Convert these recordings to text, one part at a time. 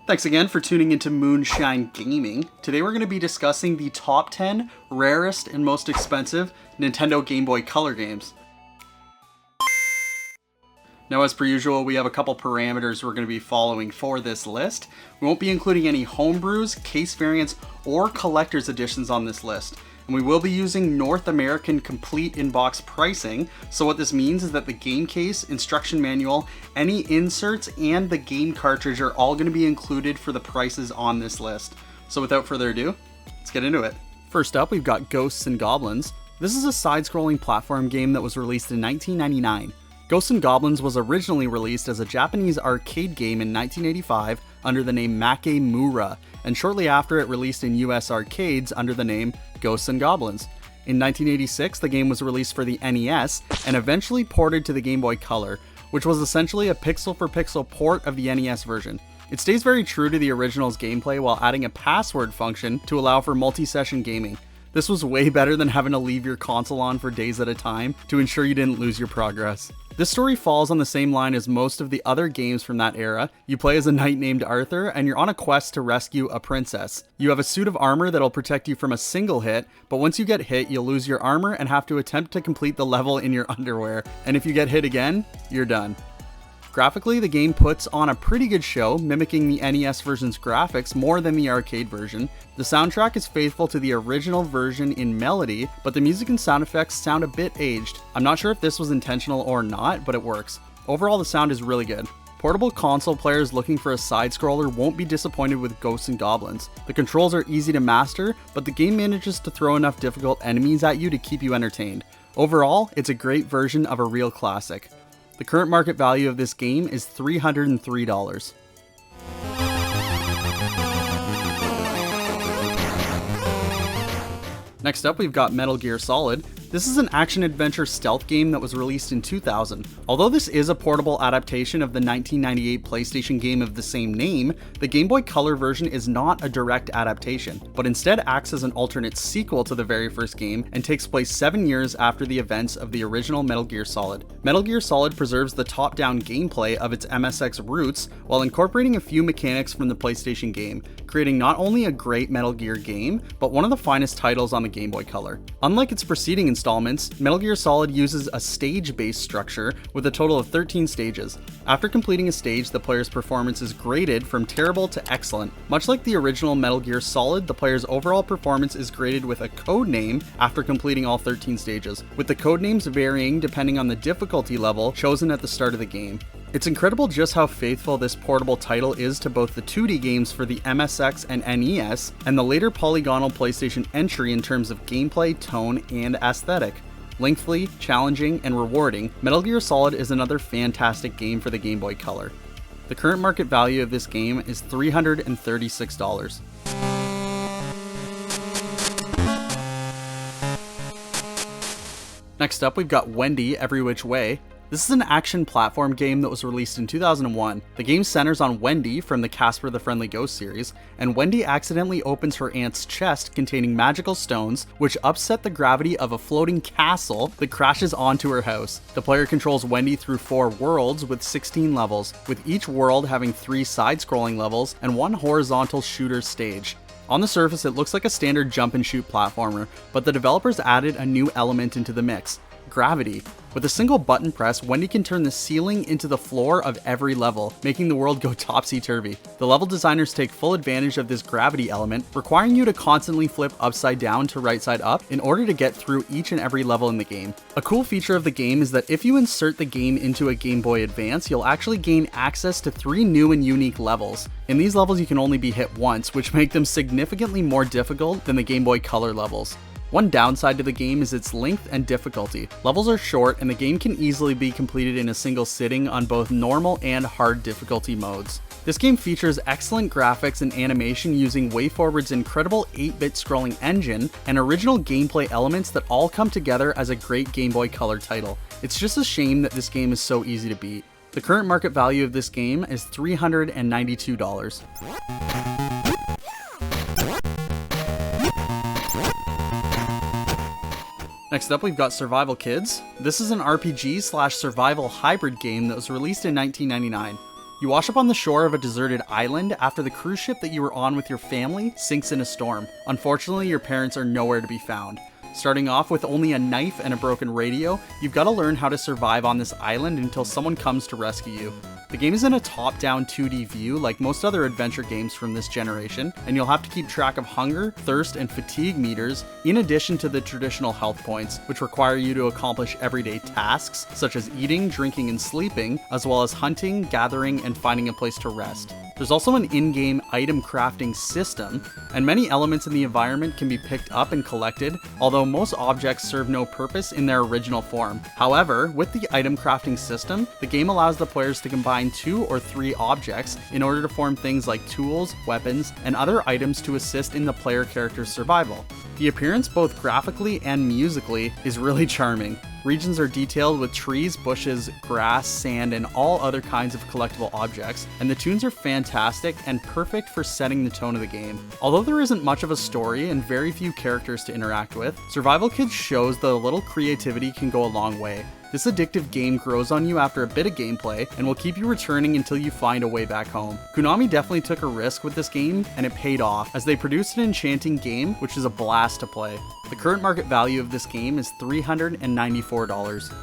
Thanks again for tuning into Moonshine Gaming. Today we're going to be discussing the top 10 rarest and most expensive Nintendo Game Boy Color games. Now, as per usual, we have a couple parameters we're going to be following for this list. We won't be including any homebrews, case variants, or collector's editions on this list. And we will be using North American complete in-box pricing. So what this means is that the game case, instruction manual, any inserts, and the game cartridge are all going to be included for the prices on this list. So without further ado, let's get into it. First up, we've got Ghosts and Goblins. This is a side-scrolling platform game that was released in 1999. Ghosts and Goblins was originally released as a Japanese arcade game in 1985 under the name Makemura, and shortly after it released in US arcades under the name Ghosts and Goblins. In 1986, the game was released for the NES and eventually ported to the Game Boy Color, which was essentially a pixel-for-pixel port of the NES version. It stays very true to the original's gameplay while adding a password function to allow for multi-session gaming. This was way better than having to leave your console on for days at a time to ensure you didn't lose your progress. This story falls on the same line as most of the other games from that era. You play as a knight named Arthur, and you're on a quest to rescue a princess. You have a suit of armor that'll protect you from a single hit, but once you get hit, you'll lose your armor and have to attempt to complete the level in your underwear. And if you get hit again, you're done. Graphically, the game puts on a pretty good show, mimicking the NES version's graphics more than the arcade version. The soundtrack is faithful to the original version in melody, but the music and sound effects sound a bit aged. I'm not sure if this was intentional or not, but it works. Overall, the sound is really good. Portable console players looking for a side-scroller won't be disappointed with Ghosts and Goblins. The controls are easy to master, but the game manages to throw enough difficult enemies at you to keep you entertained. Overall, it's a great version of a real classic. The current market value of this game is $303. Next up, we've got Metal Gear Solid. This is an action-adventure stealth game that was released in 2000. Although this is a portable adaptation of the 1998 PlayStation game of the same name, the Game Boy Color version is not a direct adaptation, but instead acts as an alternate sequel to the very first game and takes place 7 years after the events of the original Metal Gear Solid. Metal Gear Solid preserves the top-down gameplay of its MSX roots while incorporating a few mechanics from the PlayStation game, creating not only a great Metal Gear game, but one of the finest titles on the Game Boy Color. Unlike its preceding installments, Metal Gear Solid uses a stage-based structure with a total of 13 stages. After completing a stage, the player's performance is graded from terrible to excellent. Much like the original Metal Gear Solid, the player's overall performance is graded with a code name after completing all 13 stages, with the code names varying depending on the difficulty level chosen at the start of the game. It's incredible just how faithful this portable title is to both the 2D games for the MSX and NES, and the later polygonal PlayStation entry in terms of gameplay, tone, and aesthetic. Lengthy, challenging, and rewarding, Metal Gear Solid is another fantastic game for the Game Boy Color. The current market value of this game is $336. Next up, we've got Wendy Every Which Way. This is an action platform game that was released in 2001. The game centers on Wendy from the Casper the Friendly Ghost series, and Wendy accidentally opens her aunt's chest containing magical stones, which upset the gravity of a floating castle that crashes onto her house. The player controls Wendy through 4 worlds with 16 levels, with each world having 3 side-scrolling levels and 1 horizontal shooter stage. On the surface, it looks like a standard jump and shoot platformer, but the developers added a new element into the mix: gravity. With a single button press, Wendy can turn the ceiling into the floor of every level, making the world go topsy-turvy. The level designers take full advantage of this gravity element, requiring you to constantly flip upside down to right side up in order to get through each and every level in the game. A cool feature of the game is that if you insert the game into a Game Boy Advance, you'll actually gain access to 3 new and unique levels. In these levels, you can only be hit once, which make them significantly more difficult than the Game Boy Color levels. One downside to the game is its length and difficulty. Levels are short, and the game can easily be completed in a single sitting on both normal and hard difficulty modes. This game features excellent graphics and animation using WayForward's incredible 8-bit scrolling engine and original gameplay elements that all come together as a great Game Boy Color title. It's just a shame that this game is so easy to beat. The current market value of this game is $392. Next up, we've got Survival Kids. This is an RPG/survival hybrid game that was released in 1999. You wash up on the shore of a deserted island after the cruise ship that you were on with your family sinks in a storm. Unfortunately, your parents are nowhere to be found. Starting off with only a knife and a broken radio, you've got to learn how to survive on this island until someone comes to rescue you. The game is in a top-down 2D view like most other adventure games from this generation, and you'll have to keep track of hunger, thirst, and fatigue meters, in addition to the traditional health points, which require you to accomplish everyday tasks such as eating, drinking, and sleeping, as well as hunting, gathering, and finding a place to rest. There's also an in-game item crafting system, and many elements in the environment can be picked up and collected, although most objects serve no purpose in their original form. However, with the item crafting system, the game allows the players to combine 2 or 3 objects in order to form things like tools, weapons, and other items to assist in the player character's survival. The appearance, both graphically and musically, is really charming. Regions are detailed with trees, bushes, grass, sand, and all other kinds of collectible objects, and the tunes are fantastic and perfect for setting the tone of the game. Although there isn't much of a story and very few characters to interact with, Survival Kids shows that a little creativity can go a long way. This addictive game grows on you after a bit of gameplay and will keep you returning until you find a way back home. Konami definitely took a risk with this game, and it paid off, as they produced an enchanting game which is a blast to play. The current market value of this game is $394.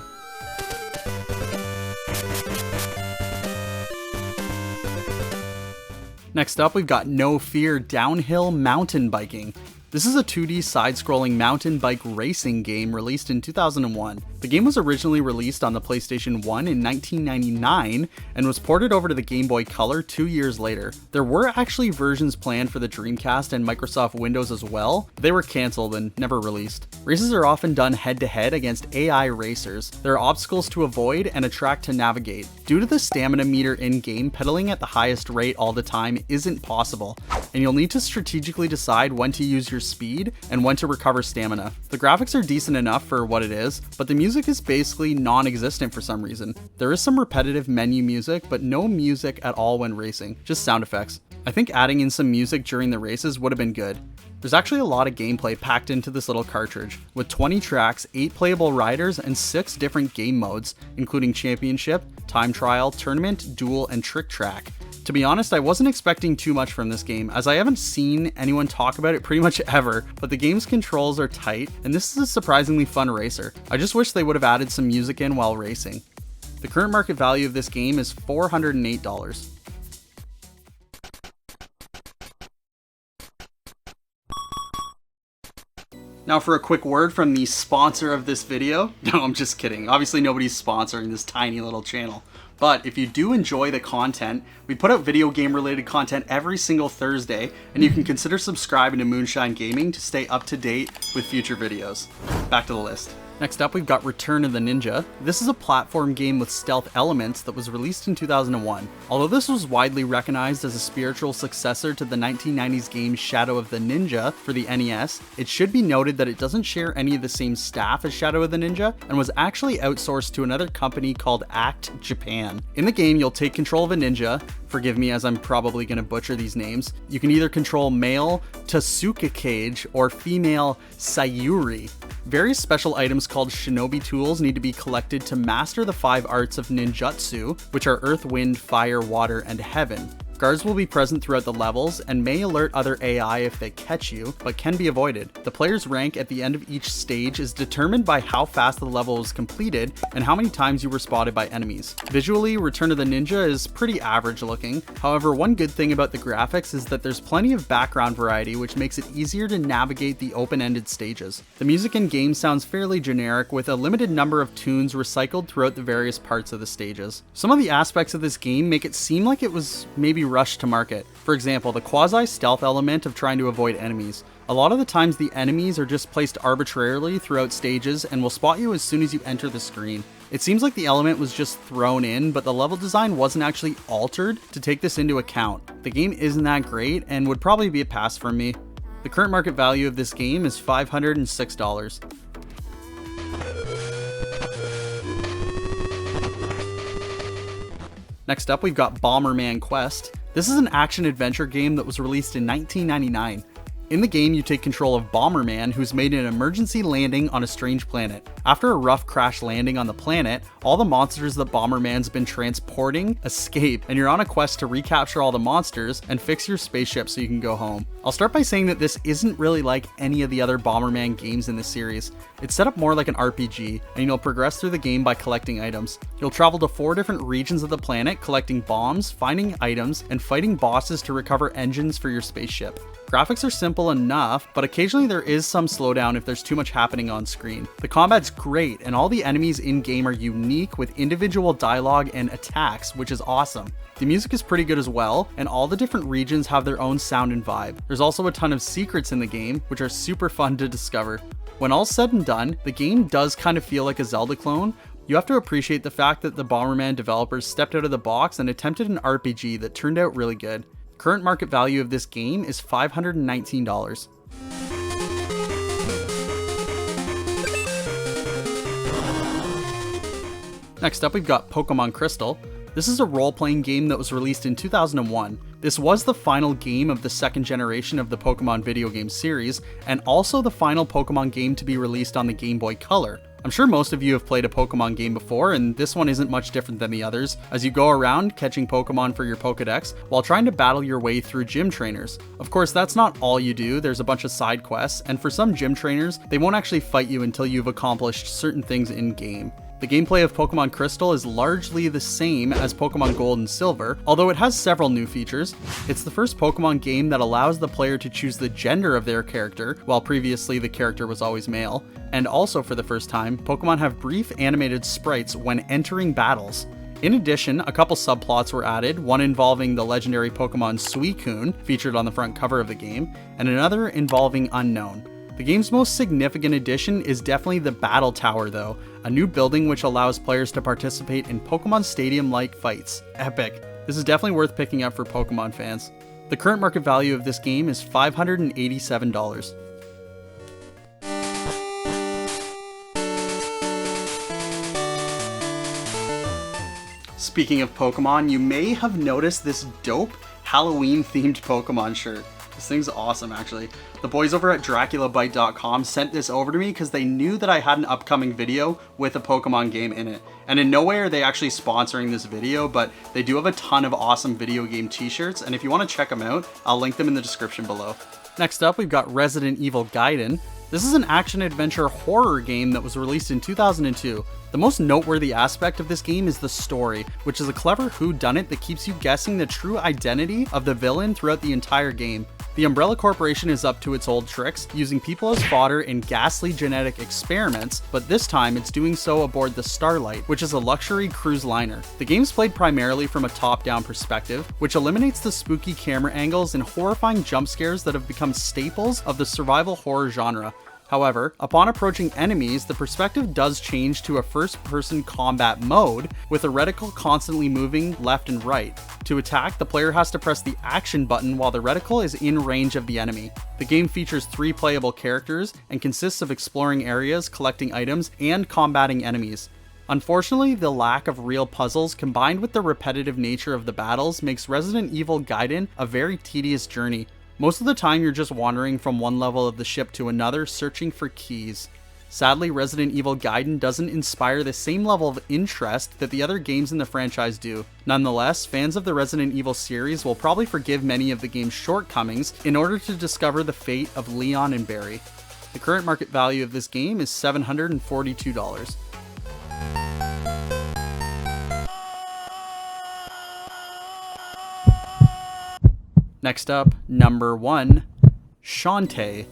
Next up, we've got No Fear Downhill Mountain Biking. This is a 2D side-scrolling mountain bike racing game released in 2001. The game was originally released on the PlayStation 1 in 1999 and was ported over to the Game Boy Color 2 years later. There were actually versions planned for the Dreamcast and Microsoft Windows as well, but they were cancelled and never released. Races are often done head-to-head against AI racers. There are obstacles to avoid and a track to navigate. Due to the stamina meter in-game, pedaling at the highest rate all the time isn't possible, and you'll need to strategically decide when to use your speed and when to recover stamina. The graphics are decent enough for what it is, but the music is basically non-existent for some reason. There is some repetitive menu music, but no music at all when racing, just sound effects. I think adding in some music during the races would have been good. There's actually a lot of gameplay packed into this little cartridge, with 20 tracks, 8 playable riders, and 6 different game modes, including Championship, Time Trial, Tournament, Duel, and Trick Track. To be honest, I wasn't expecting too much from this game, as I haven't seen anyone talk about it pretty much ever, but the game's controls are tight, and this is a surprisingly fun racer. I just wish they would have added some music in while racing. The current market value of this game is $408. Now for a quick word from the sponsor of this video. No, I'm just kidding. Obviously nobody's sponsoring this tiny little channel. But if you do enjoy the content, we put out video game related content every single Thursday, and you can consider subscribing to Moonshine Gaming to stay up to date with future videos. Back to the list. Next up, we've got Return of the Ninja. This is a platform game with stealth elements that was released in 2001. Although this was widely recognized as a spiritual successor to the 1990s game Shadow of the Ninja for the NES, it should be noted that it doesn't share any of the same staff as Shadow of the Ninja and was actually outsourced to another company called Act Japan. In the game, you'll take control of a ninja. Forgive me as I'm probably going to butcher these names. You can either control male Tasuka Cage or female Sayuri. Various special items called shinobi tools need to be collected to master the 5 arts of ninjutsu, which are earth, wind, fire, water, and heaven. Guards will be present throughout the levels and may alert other AI if they catch you, but can be avoided. The player's rank at the end of each stage is determined by how fast the level is completed and how many times you were spotted by enemies. Visually, Return of the Ninja is pretty average looking. However, one good thing about the graphics is that there's plenty of background variety, which makes it easier to navigate the open-ended stages. The music in game sounds fairly generic, with a limited number of tunes recycled throughout the various parts of the stages. Some of the aspects of this game make it seem like it was maybe rushed to market. For example, the quasi-stealth element of trying to avoid enemies. A lot of the times the enemies are just placed arbitrarily throughout stages and will spot you as soon as you enter the screen. It seems like the element was just thrown in, but the level design wasn't actually altered to take this into account. The game isn't that great and would probably be a pass from me. The current market value of this game is $506. Next up, we've got Bomberman Quest. This is an action-adventure game that was released in 1999. In the game, you take control of Bomberman, who's made an emergency landing on a strange planet. After a rough crash landing on the planet, all the monsters that Bomberman's been transporting escape, and you're on a quest to recapture all the monsters and fix your spaceship so you can go home. I'll start by saying that this isn't really like any of the other Bomberman games in the series. It's set up more like an RPG, and you'll progress through the game by collecting items. You'll travel to 4 different regions of the planet, collecting bombs, finding items, and fighting bosses to recover engines for your spaceship. Graphics are simple enough, but occasionally there is some slowdown if there's too much happening on screen. The combat's great, and all the enemies in-game are unique with individual dialogue and attacks, which is awesome. The music is pretty good as well, and all the different regions have their own sound and vibe. There's also a ton of secrets in the game, which are super fun to discover. When all's said and done, the game does kind of feel like a Zelda clone. You have to appreciate the fact that the Bomberman developers stepped out of the box and attempted an RPG that turned out really good. Current market value of this game is $519. Next up, we've got Pokemon Crystal. This is a role-playing game that was released in 2001. This was the final game of the second generation of the Pokemon video game series, and also the final Pokemon game to be released on the Game Boy Color. I'm sure most of you have played a Pokemon game before, and this one isn't much different than the others, as you go around catching Pokemon for your Pokedex while trying to battle your way through gym trainers. Of course, that's not all you do. There's a bunch of side quests, and for some gym trainers, they won't actually fight you until you've accomplished certain things in-game. The gameplay of Pokemon Crystal is largely the same as Pokemon Gold and Silver, although it has several new features. It's the first Pokemon game that allows the player to choose the gender of their character, while previously the character was always male. And also for the first time, Pokemon have brief animated sprites when entering battles. In addition, a couple subplots were added, one involving the legendary Pokemon Suicune, featured on the front cover of the game, and another involving Unknown. The game's most significant addition is definitely the Battle Tower though, a new building which allows players to participate in Pokemon Stadium-like fights. Epic. This is definitely worth picking up for Pokemon fans. The current market value of this game is $587. Speaking of Pokemon, you may have noticed this dope Halloween-themed Pokemon shirt. This thing's awesome, actually. The boys over at DraculaByte.com sent this over to me because they knew that I had an upcoming video with a Pokemon game in it. And in no way are they actually sponsoring this video, but they do have a ton of awesome video game t-shirts, and if you want to check them out, I'll link them in the description below. Next up, we've got Resident Evil Gaiden. This is an action-adventure horror game that was released in 2002. The most noteworthy aspect of this game is the story, which is a clever whodunit that keeps you guessing the true identity of the villain throughout the entire game. The Umbrella Corporation is up to its old tricks, using people as fodder in ghastly genetic experiments, but this time it's doing so aboard the Starlight, which is a luxury cruise liner. The game's played primarily from a top-down perspective, which eliminates the spooky camera angles and horrifying jump scares that have become staples of the survival horror genre. However, upon approaching enemies, the perspective does change to a first-person combat mode, with a reticle constantly moving left and right. To attack, the player has to press the action button while the reticle is in range of the enemy. The game features 3 playable characters and consists of exploring areas, collecting items, and combating enemies. Unfortunately, the lack of real puzzles combined with the repetitive nature of the battles makes Resident Evil Gaiden a very tedious journey. Most of the time you're just wandering from one level of the ship to another searching for keys. Sadly, Resident Evil Gaiden doesn't inspire the same level of interest that the other games in the franchise do. Nonetheless, fans of the Resident Evil series will probably forgive many of the game's shortcomings in order to discover the fate of Leon and Barry. The current market value of this game is $742. Next up, number 1, Shantae.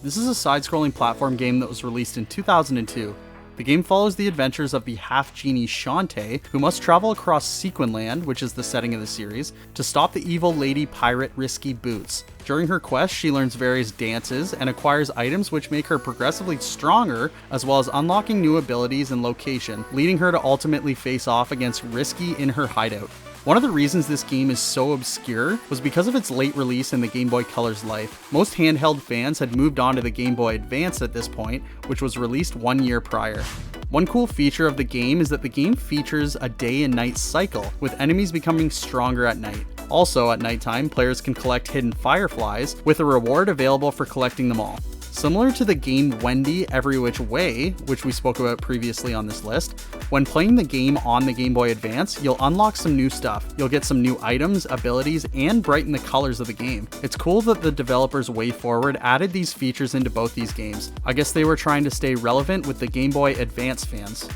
This is a side-scrolling platform game that was released in 2002. The game follows the adventures of the half-genie Shantae, who must travel across Sequinland, which is the setting of the series, to stop the evil lady pirate Risky Boots. During her quest, she learns various dances and acquires items which make her progressively stronger, as well as unlocking new abilities and location, leading her to ultimately face off against Risky in her hideout. One of the reasons this game is so obscure was because of its late release in the Game Boy Color's life. Most handheld fans had moved on to the Game Boy Advance at this point, which was released 1 year prior. One cool feature of the game is that the game features a day and night cycle, with enemies becoming stronger at night. Also, at nighttime, players can collect hidden fireflies, with a reward available for collecting them all. Similar to the game Wendy Every Which Way, which we spoke about previously on this list, when playing the game on the Game Boy Advance, you'll unlock some new stuff. You'll get some new items, abilities, and brighten the colors of the game. It's cool that the developers WayForward added these features into both these games. I guess they were trying to stay relevant with the Game Boy Advance fans.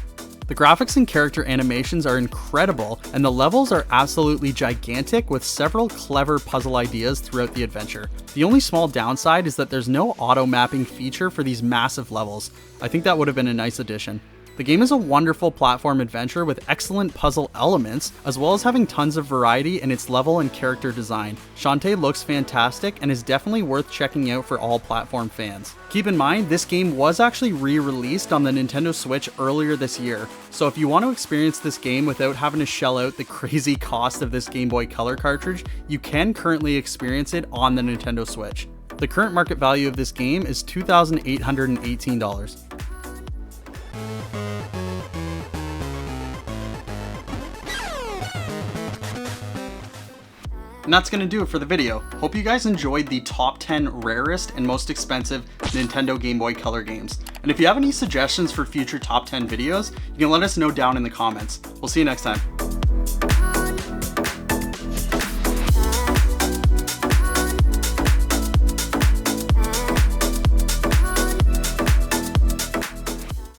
The graphics and character animations are incredible, and the levels are absolutely gigantic with several clever puzzle ideas throughout the adventure. The only small downside is that there's no auto mapping feature for these massive levels. I think that would have been a nice addition. The game is a wonderful platform adventure with excellent puzzle elements, as well as having tons of variety in its level and character design. Shantae looks fantastic and is definitely worth checking out for all platform fans. Keep in mind, this game was actually re-released on the Nintendo Switch earlier this year, so if you want to experience this game without having to shell out the crazy cost of this Game Boy Color cartridge, you can currently experience it on the Nintendo Switch. The current market value of this game is $2,818. And that's going to do it for the video. Hope you guys enjoyed the top 10 rarest and most expensive Nintendo Game Boy Color games. And if you have any suggestions for future top 10 videos, you can let us know down in the comments. We'll see you next time.